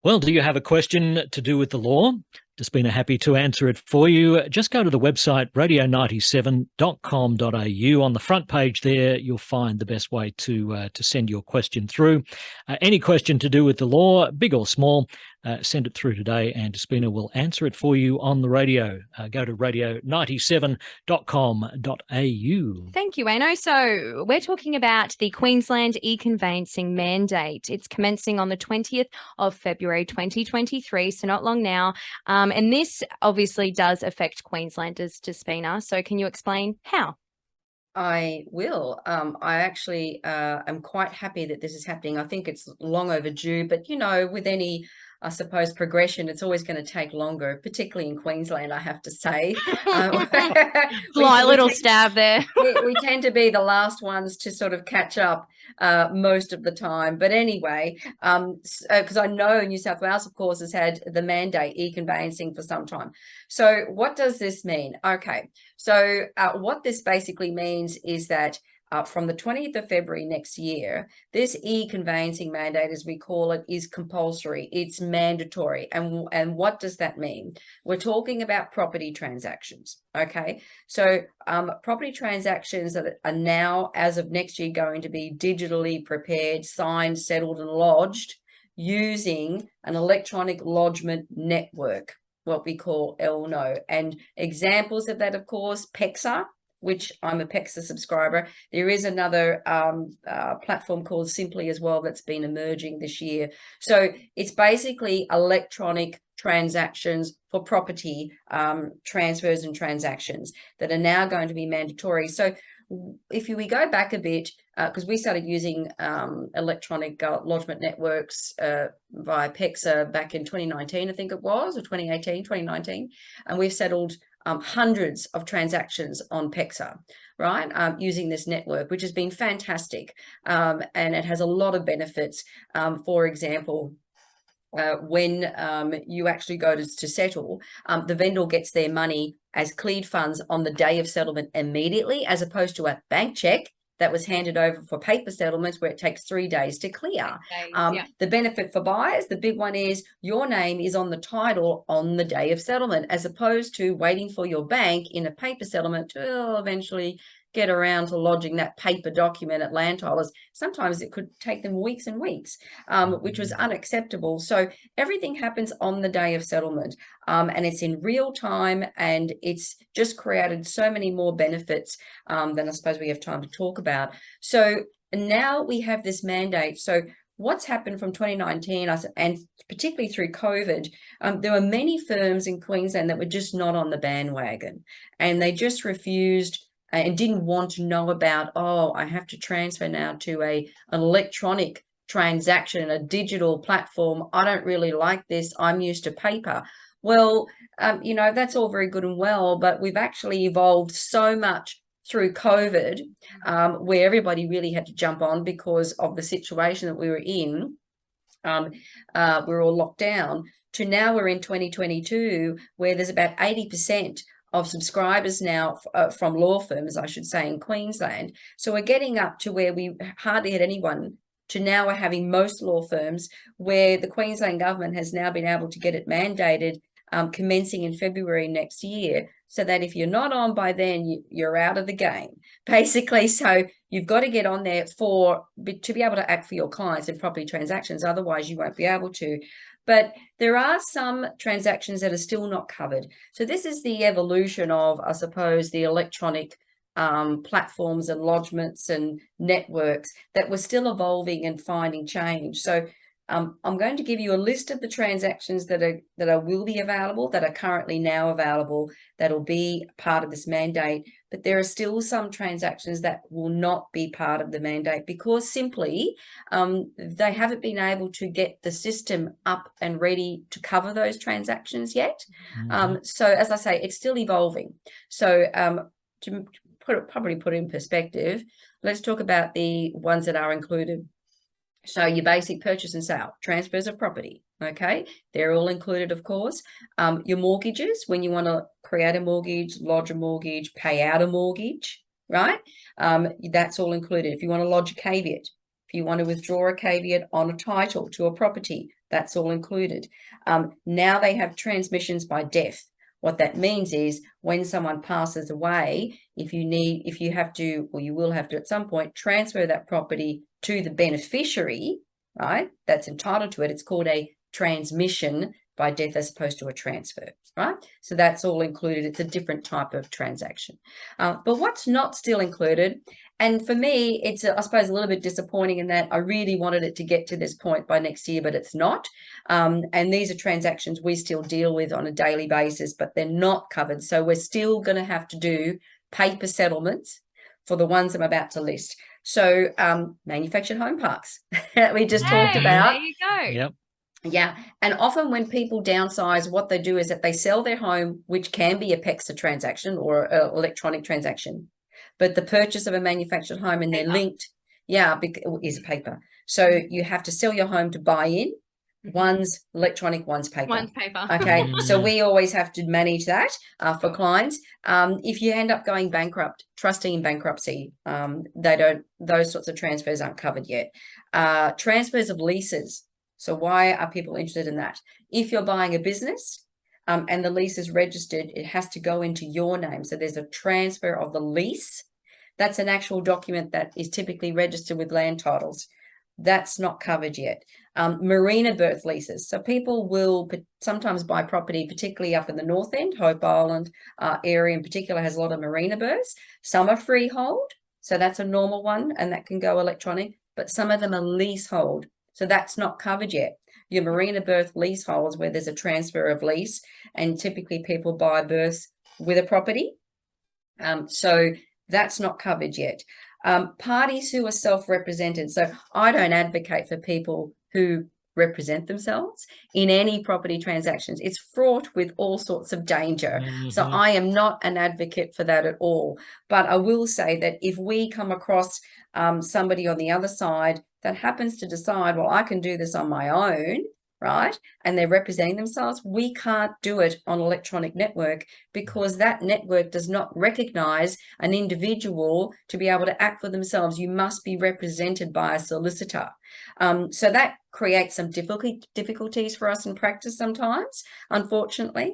Well, do you have a question to do with the law? Despina happy to answer it for you. Just go to the website radio97.com.au. On the front page there, you'll find the best way to send your question through. Any question to do with the law, big or small, send it through today and Despina will answer it for you on the radio. Go to radio97.com.au. Thank you, Ano. So we're talking about the Queensland Econveyancing Mandate. It's commencing on the 20th of February 2023, so not long now. And this obviously does affect Queenslanders, Despina. So can you explain how? I will. I actually am quite happy that this is happening. I think it's long overdue, but with any, I suppose, progression, it's always going to take longer, particularly in Queensland, I have to say. Slight little stab there. we tend to be the last ones to sort of catch up most of the time. But anyway, because I know New South Wales, of course, has had the mandate e-conveyancing for some time. So what does this mean? Okay, so what this basically means is that from the 20th of February next year, this e-conveyancing mandate, as we call it, is compulsory. It's mandatory. And what does that mean? We're talking about property transactions, okay? So property transactions that are now, as of next year, going to be digitally prepared, signed, settled, and lodged using an electronic lodgement network, what we call ELNO. And examples of that, of course, PEXA, which I'm a PEXA subscriber. There is another platform called Simply as well that's been emerging this year. So it's basically electronic transactions for property transfers and transactions that are now going to be mandatory. So if we go back a bit, because we started using electronic lodgement networks via PEXA back in 2019, I think it was, or 2019, and we've settled hundreds of transactions on PEXA, right, using this network, which has been fantastic. And it has a lot of benefits. For example, when you actually go to settle, the vendor gets their money as cleared funds on the day of settlement immediately, as opposed to a bank check that was handed over for paper settlements where it takes 3 days to clear. The benefit for buyers, the big one is your name is on the title on the day of settlement, as opposed to waiting for your bank in a paper settlement to eventually get around to lodging that paper document at land titles. Sometimes it could take them weeks and weeks, which was unacceptable. So everything happens on the day of settlement, and it's in real time, and it's just created so many more benefits than I suppose we have time to talk about. So now we have this mandate. So what's happened from 2019 and particularly through COVID, there were many firms in Queensland that were just not on the bandwagon, and they just refused and didn't want to know about, oh, I have to transfer now to an electronic transaction, a digital platform. I don't really like this. I'm used to paper. Well, that's all very good and well, but we've actually evolved so much through COVID, where everybody really had to jump on because of the situation that we were in. We're all locked down, to now we're in 2022, where there's about 80% of subscribers now from law firms, I should say, in Queensland. So we're getting up to where we hardly had anyone, to now we're having most law firms, where the Queensland government has now been able to get it mandated commencing in February next year, so that if you're not on by then, you're out of the game, basically. So you've got to get on there to be able to act for your clients in property transactions. Otherwise, you won't be able to. But there are some transactions that are still not covered. So this is the evolution of, I suppose, the electronic platforms and lodgements and networks that were still evolving and finding change. So I'm going to give you a list of the transactions that will be available, that are currently now available, that'll be part of this mandate. But there are still some transactions that will not be part of the mandate because simply they haven't been able to get the system up and ready to cover those transactions yet. So as I say, it's still evolving. So to probably put it in perspective, let's talk about the ones that are included. So your basic purchase and sale, transfers of property, okay? They're all included, of course. Your mortgages, when you want to create a mortgage, lodge a mortgage, pay out a mortgage, right? That's all included. If you want to lodge a caveat, if you want to withdraw a caveat on a title to a property, That's all included. Now they have transmissions by death. What that means is when someone passes away, if you have to, or you will have to at some point, transfer that property to the beneficiary, right, that's entitled to it. It's called a transmission by death as opposed to a transfer, right? So that's all included. It's a different type of transaction. But what's not still included, and for me, it's, I suppose, a little bit disappointing in that I really wanted it to get to this point by next year, but it's not. And these are transactions we still deal with on a daily basis, but they're not covered. So we're still going to have to do paper settlements for the ones I'm about to list. So manufactured home parks we just talked about. There you go. Yep. Yeah. And often when people downsize, what they do is that they sell their home, which can be a PEXA transaction or an electronic transaction. But the purchase of a manufactured home and they're linked, is paper. So you have to sell your home to buy in. One's electronic, one's paper. One's paper. Okay. So we always have to manage that for clients. If you end up going bankrupt, trustee in bankruptcy, those sorts of transfers aren't covered yet. Transfers of leases. So why are people interested in that? If you're buying a business and the lease is registered, it has to go into your name. So there's a transfer of the lease. That's an actual document that is typically registered with land titles. That's not covered yet. Marina berth leases. So people will sometimes buy property, particularly up in the North End, Hope Island area in particular has a lot of marina berths. Some are freehold. So that's a normal one and that can go electronic, but some of them are leasehold. So that's not covered yet. Your marina berth leaseholds where there's a transfer of lease, and typically people buy berths with a property. So that's not covered yet. Parties who are self-represented. So I don't advocate for people who represent themselves in any property transactions. It's fraught with all sorts of danger. So I am not an advocate for that at all. But I will say that if we come across somebody on the other side that happens to decide, well, I can do this on my own, right? And they're representing themselves, we can't do it on electronic network because that network does not recognize an individual to be able to act for themselves. You must be represented by a solicitor. So that creates some difficulties for us in practice sometimes, unfortunately.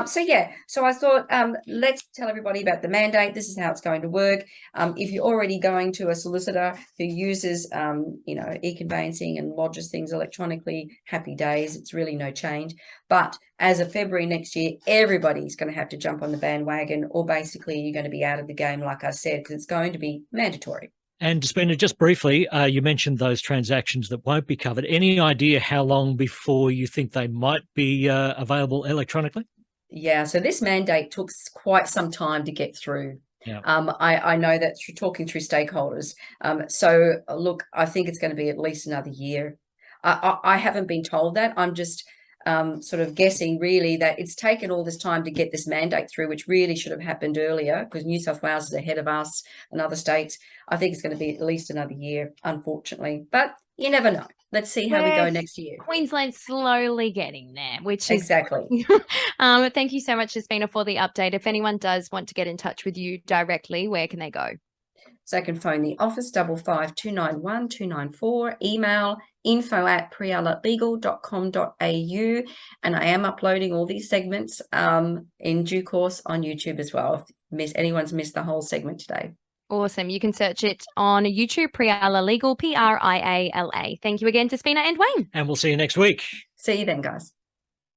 So I thought, let's tell everybody about the mandate. This is how it's going to work. If you're already going to a solicitor who uses, e-conveyancing and lodges things electronically, happy days. It's really no change. But as of February next year, everybody's going to have to jump on the bandwagon, or basically you're going to be out of the game, like I said, because it's going to be mandatory. And Despina, just briefly, you mentioned those transactions that won't be covered. Any idea how long before you think they might be available electronically? Yeah, so this mandate took quite some time to get through. Yeah. I know that through talking through stakeholders. So look, I think it's going to be at least another year. I haven't been told that. I'm just sort of guessing really that it's taken all this time to get this mandate through, which really should have happened earlier because New South Wales is ahead of us and other states. I think it's going to be at least another year, unfortunately, but you never know. Let's see how we go next year. Queensland's slowly getting there, which is exactly. Thank you so much, Despina, for the update. If anyone does want to get in touch with you directly, where can they go? So I can phone the office 55 291 294, email info@prialalegal.com.au, and I am uploading all these segments in due course on YouTube as well. If anyone's missed the whole segment today. Awesome. You can search it on YouTube, Priala Legal, Priala. Thank you again, Despina and Wayne. And we'll see you next week. See you then, guys.